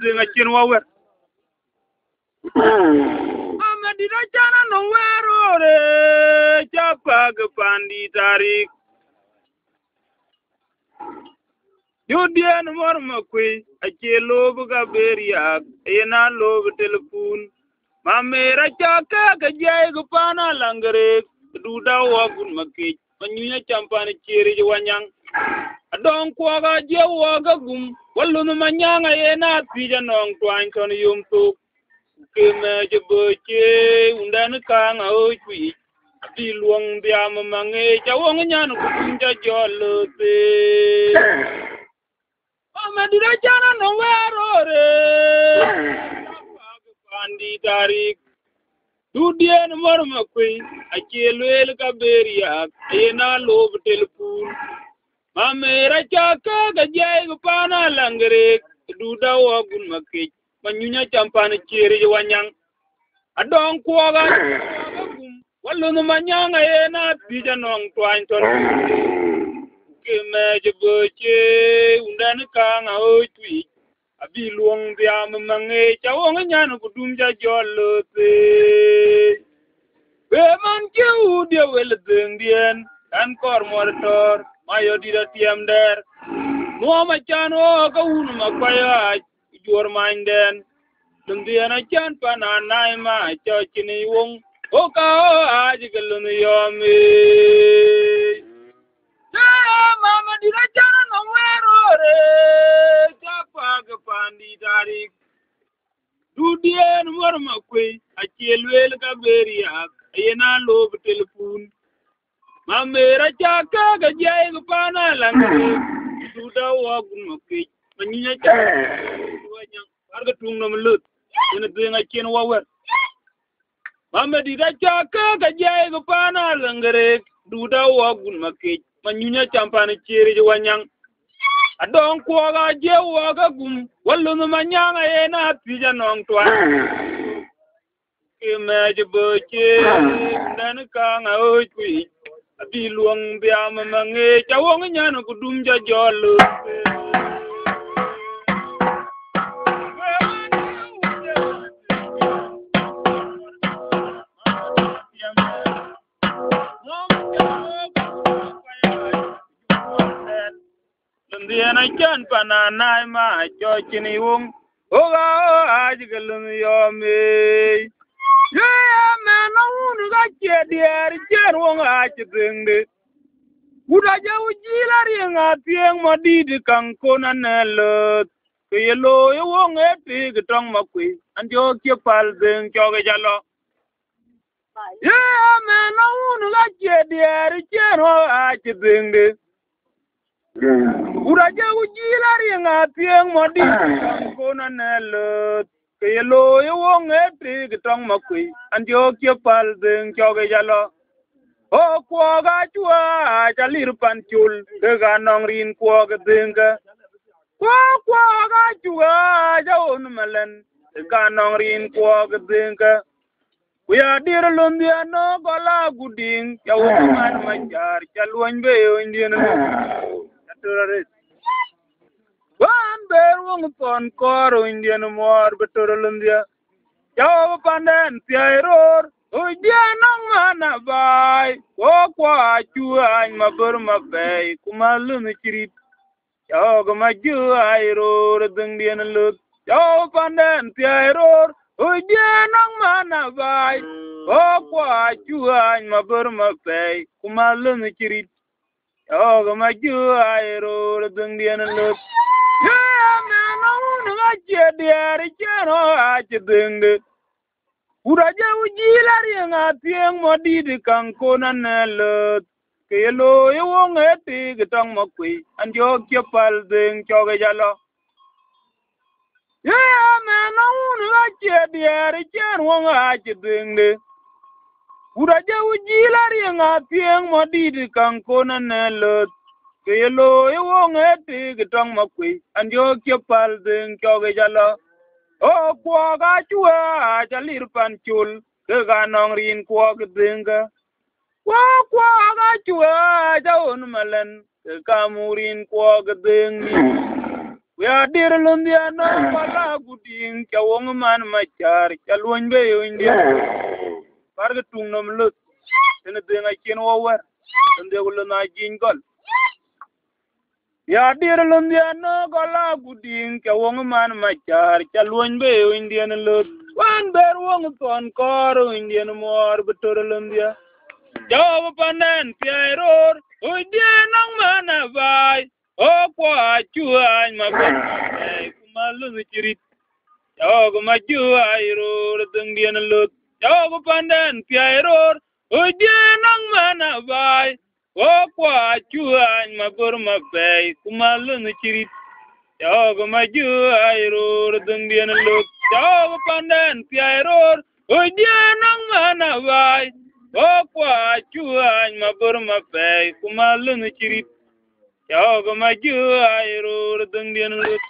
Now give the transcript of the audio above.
Dinga chin wawer. Amadira chana no werore chapa pandi tarik. Yudian mormakwe ache lobu ga beriak ena lobu telepon. Mamera chaka kajay gupana langare duda wagun makej. Manyunya champani chiri wanyang. Adong kwaga je waga gum walunu manyanga ena pija nong twang ton yum tuk. Keme je boche undan kanga ojwi. Di luang biam mange jawong nyan kutunja jolote. Amadira jana no werore. Pandi tarik. Tudien mormakwe achelwel kaberia ena lob telepon. Mamera chaka gajay gupana langere duda wagun makej. Manyunya champani chiri wanyang. Adong kwaga gum walunu manyanga ena pija nong twang ton. Keme je boche undan kanga ojwi. Abi luang biam mange chawong nyan kudumja jolote. Beman jauh dia wel dengdian kan kor motor mayo dida tiam der. Mua macan o kaun makwaya jor manden. Dengdian acan pananai ma cocini wong o kao aji galun yomi. Mama dida cana nongwerore japa pandi tarik. Dudien mormakwe achelwel kaberiak ena lob telepon. Mamera chaka gajay gupana langare duda wagun makej. Manyunya chaka wanyang arga tung no melut ena dinga chen wawer. Mama dida chaka gajay gupana langare duda wagun makej. Manyunya champani chiri wanyang. Adong kwaga je waga gum walunu manyanga ena pija nong twang. Keme je boche dan kanga ojwi. Abi luang biam mange chawong nyan kudumja jolo. Diana chan pananai ma chocini wong oga ajigalun yomi. Yeah, man, I want to get there. Jen wong achibinde. Uda jau jilari ngatieng madidi kangkona nelot. Kayelo wong epi gitong makwi. Anjo kipal deng choge jalo. Yeah, man, I want to get there. Jen wong achibinde. Uda jau jilari ngatieng madidi kangkona nelot. Kayelo wong epi gitong makwi. Anjo kipal deng choge jalo. O kwaga chua chalir panchul ga nong rin kwaga denga. Kwaga chua jaun malan ga nong rin kwaga denga. Kuya dir lundia no gola guding jaun man majar chalwan be indian. Wan ber wong pon kor indian mor betur lundia. Jaw pandan piairor. Ujian nong mana bay, kwa chuan mabur mabay, kumalun cirit. Jauh kemaju airor dengdian lut, jauh pandan piairor. Ujian nong mana bay, kwa chuan mabur mabay, kumalun cirit. Jauh kemaju airor dengdian lut. Ya menong ngaji dia ricano aja dengde. Uraja ujilari ngatieng modidi kangkona nelot. Kelo wong eti gitong makwi. Anjo kipal deng choge jalo. Yeah, man, I want to get there. Chen wong aji deng de. Uraja ujilari ngatieng modidi kangkona nelot. Kelo wong eti gitong makwi. Anjo kipal deng choge jalo. O kwaga chua chalir panchul ga nong rin kwaga denga. Kwaga chua jaun malan kamurin kwaga dengi. we are dear Lundia no wala gudin ka wong man machar ka luon be yo India parga tung nom lut tene de nga chen over tende ulo na jin gol ya dear Lundia no wala gudin ka wong man machar ka luon be yo India lut wan ber wong ton kor India mor betor Lundia jawab panen pieror India nang mana vai o kwa chuan ma ben kumalu chirit jog ma chuai ro dung dien lut jog pandan pieror o nang mana vai o kwa chuan ma bur ma be kumalu chirit jog ma chuai ro dung dien lut jog pandan pieror o nang mana vai o kwa chuan ma bur ma be kumalu chirit Yoga maju ayro dung dien lut